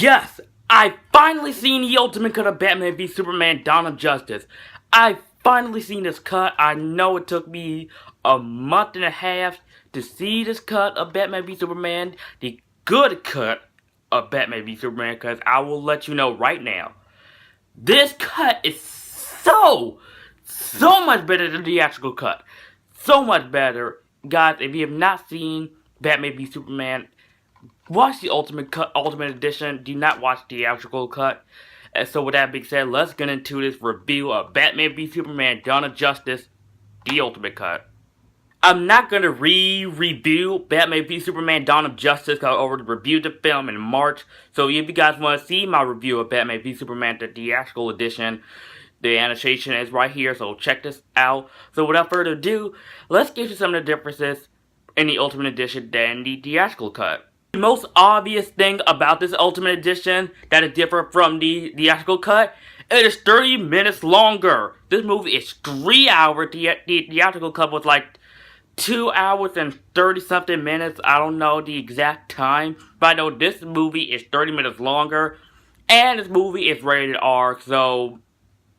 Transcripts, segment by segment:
Yes, I finally seen the ultimate cut of Batman v Superman: Dawn of Justice. I finally seen this cut. I know it took me a month and a half to see this cut of Batman v Superman, the good cut of Batman v Superman, because I will let you know right now. This cut is so much better than the theatrical cut. So much better. Guys, if you have not seen Batman v Superman, watch the Ultimate Edition. Do not watch the theatrical cut. And so with that being said, let's get into this review of Batman v Superman: Dawn of Justice, the Ultimate Cut. I'm not going to review Batman v Superman: Dawn of Justice because I already reviewed the film in March. So if you guys want to see my review of Batman v Superman, the theatrical edition, the annotation is right here, so check this out. So without further ado, let's get to some of the differences in the Ultimate Edition than the theatrical cut. The most obvious thing about this Ultimate Edition that is different from the theatrical cut, it is 30 minutes longer. This movie is 3 hours. The theatrical cut was like 2 hours and 30 something minutes. I don't know the exact time, but I know this movie is 30 minutes longer. And this movie is rated R, so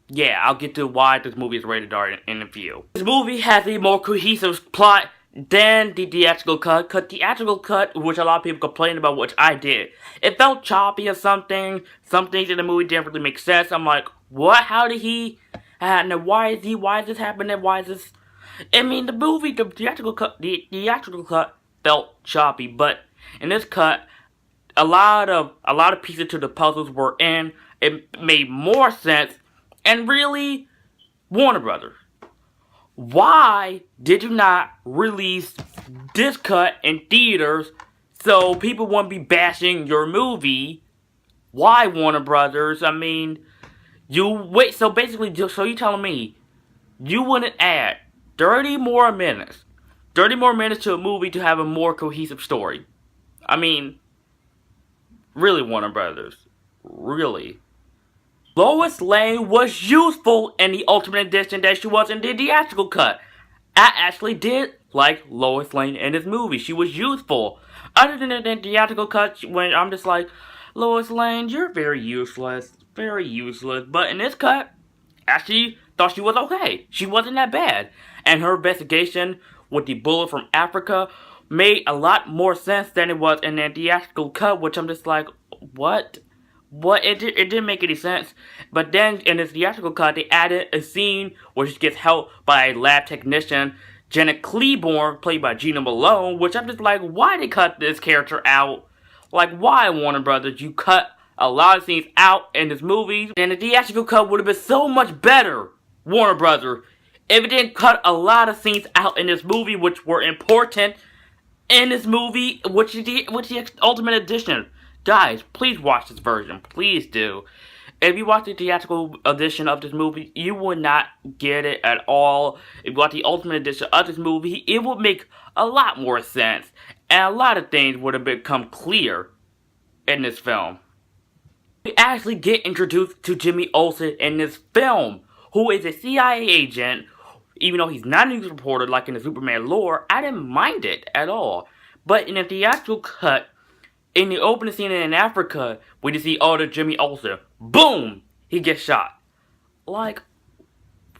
yeah, I'll get to why this movie is rated R in a few. This movie has a more cohesive plot than the theatrical cut, because the theatrical cut, which a lot of people complain about, which I did, it felt choppy or something. Some things in the movie didn't really make sense. I'm like, what? How did he? And why is this happening? Why is this? I mean, the theatrical cut felt choppy, but in this cut, a lot of pieces to the puzzles were in. It made more sense, and really, Warner Brothers, why did you not release this cut in theaters so people won't be bashing your movie? Why, Warner Brothers? I mean, you wait. So basically, so you telling me you wouldn't add 30 more minutes to a movie to have a more cohesive story? I mean, really, Warner Brothers, really? Lois Lane was useful in the Ultimate Edition that she was in the theatrical cut. I actually did like Lois Lane in this movie. She was useful. Other than the theatrical cut, when I'm just like, Lois Lane, you're very useless. Very useless. But in this cut, I actually thought she was okay. She wasn't that bad. And her investigation with the bullet from Africa made a lot more sense than it was in the theatrical cut, which I'm just like, what? It didn't make any sense. But then in this theatrical cut, they added a scene where she gets helped by a lab technician, Janet Cleburne, played by Gina Malone, which I'm just like, why they cut this character out? Like, why, Warner Brothers? You cut a lot of scenes out in this movie, and the theatrical cut would have been so much better, Warner Brothers, if it didn't cut a lot of scenes out in this movie, which were important in this movie, which is the Ultimate Edition. Guys, please watch this version. Please do. If you watch the theatrical edition of this movie, you would not get it at all. If you watch the Ultimate Edition of this movie, it would make a lot more sense. And a lot of things would have become clear in this film. We actually get introduced to Jimmy Olsen in this film, who is a CIA agent. Even though he's not a news reporter like in the Superman lore, I didn't mind it at all. But in the theatrical cut, in the opening scene in Africa, we just see older Jimmy Olsen. Boom! He gets shot. Like,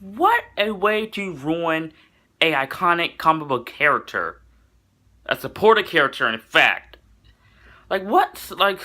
what a way to ruin a iconic comic book character. A supporting character, in fact. Like, what? Like,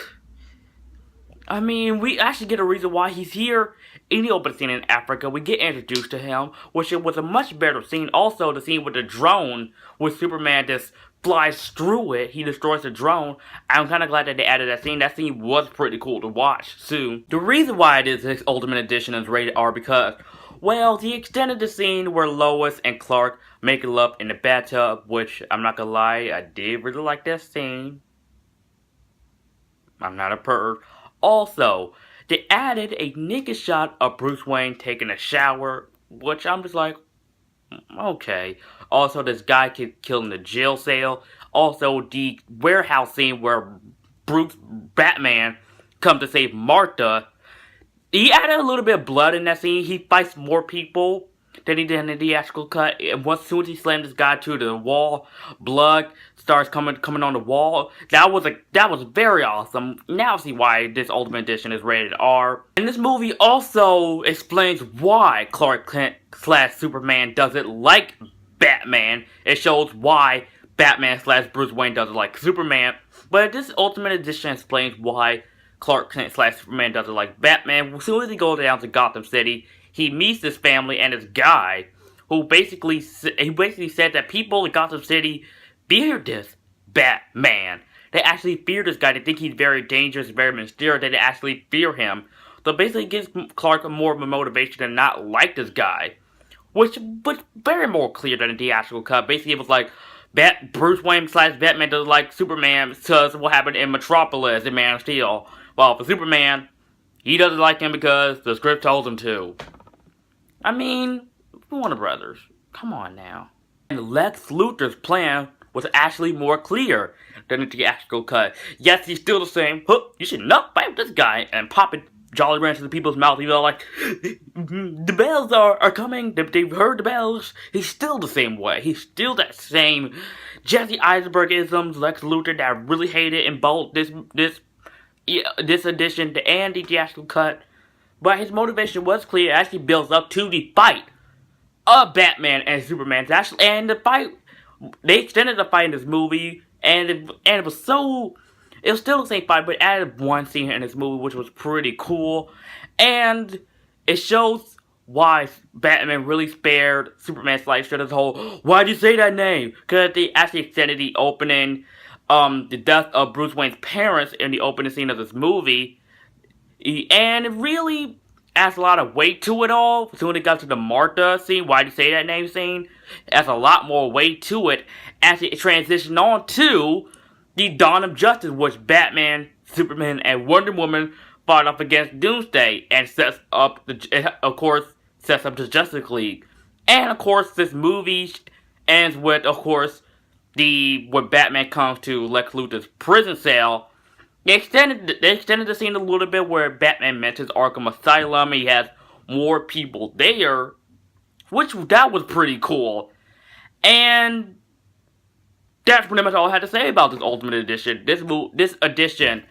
I mean, we actually get a reason why he's here in the opening scene in Africa. We get introduced to him, which was a much better scene. Also, the scene with the drone, with Superman just flies through it. He destroys the drone. I'm kind of glad that they added that scene. That scene was pretty cool to watch, too. The reason why it is this Ultimate Edition is rated R because, well, he extended the scene where Lois and Clark make love in the bathtub, which, I'm not gonna lie, I did really like that scene. I'm not a perv. Also, they added a naked shot of Bruce Wayne taking a shower, which I'm just like, okay. Also, this guy gets killed in the jail cell. Also, the warehouse scene where Batman comes to save Martha. He added a little bit of blood in that scene. He fights more people. that he did in the theatrical cut. And once soon as he slammed this guy to the wall, blood starts coming on the wall. That was very awesome. Now I see why this Ultimate Edition is rated R. And this movie also explains why Clark Kent / Superman doesn't like Batman. It shows why Batman / Bruce Wayne doesn't like Superman. But this Ultimate Edition explains why Clark Kent / Superman doesn't like Batman. As soon as he goes down to Gotham City, he meets his family and his guy, who basically said that people in Gotham City fear this Batman. They actually fear this guy. They think he's very dangerous, very mysterious. They actually fear him. So basically it gives Clark more of a motivation to not like this guy. Which was very more clear than the theatrical cut. Basically it was like, Bruce Wayne / Batman doesn't like Superman because of what happened in Metropolis in Man of Steel. Well, for Superman, he doesn't like him because the script tells him to. I mean, Warner Brothers, come on now. And Lex Luthor's plan was actually more clear than the theatrical cut. Yes, he's still the same. Huh, you should not fight with this guy and pop it Jolly Ranchers in people's mouth. Even though, like, the bells are coming. They've heard the bells. He's still the same way. He's still that same Jesse Eisenberg-isms, Lex Luthor that I really hated in both this edition and the theatrical cut. But his motivation was clear. It actually builds up to the fight of Batman and Superman. And the fight, they extended the fight in this movie, and it was still the same fight, but added one scene in this movie, which was pretty cool. And it shows why Batman really spared Superman's life. So this whole, why'd you say that name? Because they actually extended the opening, the death of Bruce Wayne's parents in the opening scene of this movie. And it really adds a lot of weight to it all. So when it got to the Martha scene, why'd you say that name scene? It adds a lot more weight to it as it transitioned on to the Dawn of Justice, which Batman, Superman, and Wonder Woman fought up against Doomsday, and sets up the Justice League. And of course, this movie ends with, of course, when Batman comes to Lex Luthor's prison cell. They extended the scene a little bit where Batman mentions Arkham Asylum. He has more people there, that was pretty cool. And that's pretty much all I had to say about this Ultimate Edition. This edition,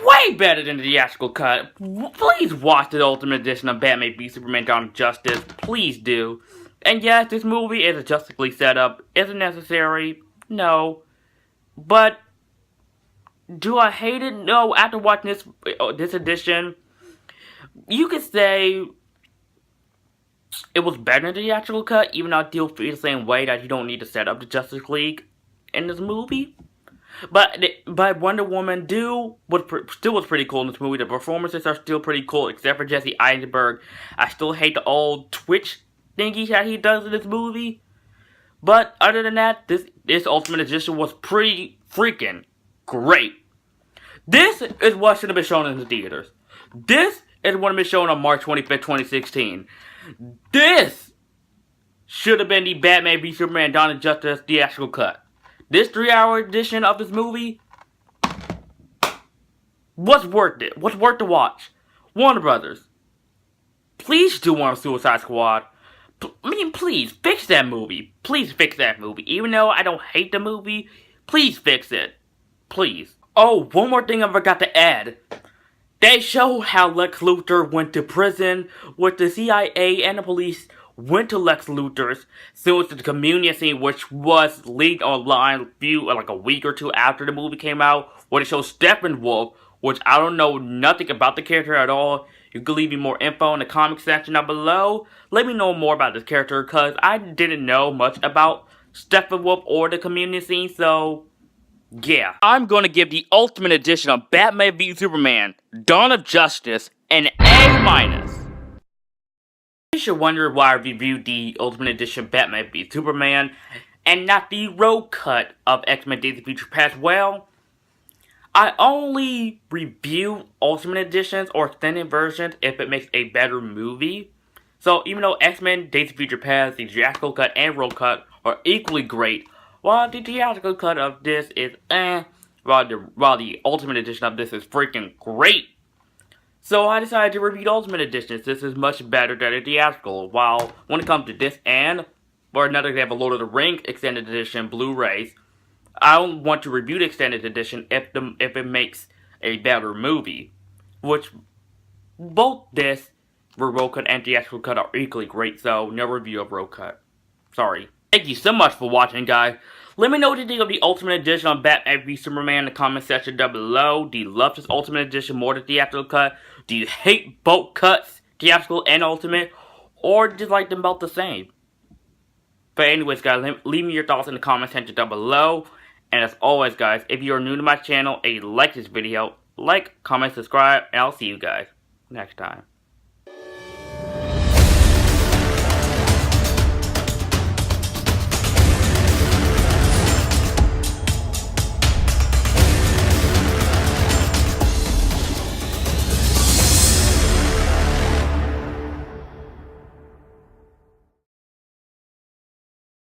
way better than the theatrical cut. Please watch the Ultimate Edition of Batman v Superman: Dawn of Justice. Please do. And yes, this movie is a Justice League setup. Is it necessary? No. But do I hate it? No. After watching this edition, you could say it was better than the theatrical cut, even though I still feel the same way that you don't need to set up the Justice League in this movie. But Wonder Woman still was pretty cool in this movie. The performances are still pretty cool, except for Jesse Eisenberg. I still hate the old Twitch thingy that he does in this movie. But other than that, this Ultimate Edition was pretty freaking great. This is what should have been shown in the theaters. This is what should have been shown on March 25th, 2016. This should have been the Batman v Superman: Dawn of Justice theatrical cut. This 3-hour edition of this movie was worth it. Was worth to watch. Warner Brothers, please do one of Suicide Squad. Please fix that movie. Please fix that movie. Even though I don't hate the movie, please fix it. Please. Oh, one more thing I forgot to add. They show how Lex Luthor went to prison, with the CIA and the police went to Lex Luthor's soon as the communion scene, which was leaked online like a week or two after the movie came out, where it shows Steppenwolf, which I don't know nothing about the character at all. You can leave me more info in the comment section down below. Let me know more about this character, because I didn't know much about Steppenwolf or the communion scene, so yeah. I'm going to give the Ultimate Edition of Batman v Superman: Dawn of Justice an A-. You should wonder why I reviewed the Ultimate Edition Batman v Superman and not the road cut of X-Men Days of Future Past. Well, I only review Ultimate Editions or extended versions if it makes a better movie. So even though X-Men Days of Future Past, the theatrical cut and road cut are equally great, while the theatrical cut of this is while the Ultimate Edition of this is freaking great. So I decided to review the Ultimate Edition. This is much better than the theatrical. While when it comes to this and, for another example, Lord of the Rings Extended Edition Blu-rays, I don't want to review the Extended Edition if it makes a better movie. Which, both this, Road Cut and theatrical cut are equally great, so no review of Road Cut. Sorry. Thank you so much for watching, guys. Let me know what you think of the Ultimate Edition on Batman v Superman in the comment section down below. Do you love this Ultimate Edition more than theatrical cut? Do you hate both cuts, theatrical and Ultimate? Or just like them both the same? But anyways, guys, leave me your thoughts in the comment section down below. And as always, guys, if you are new to my channel and you like this video, like, comment, subscribe, and I'll see you guys next time.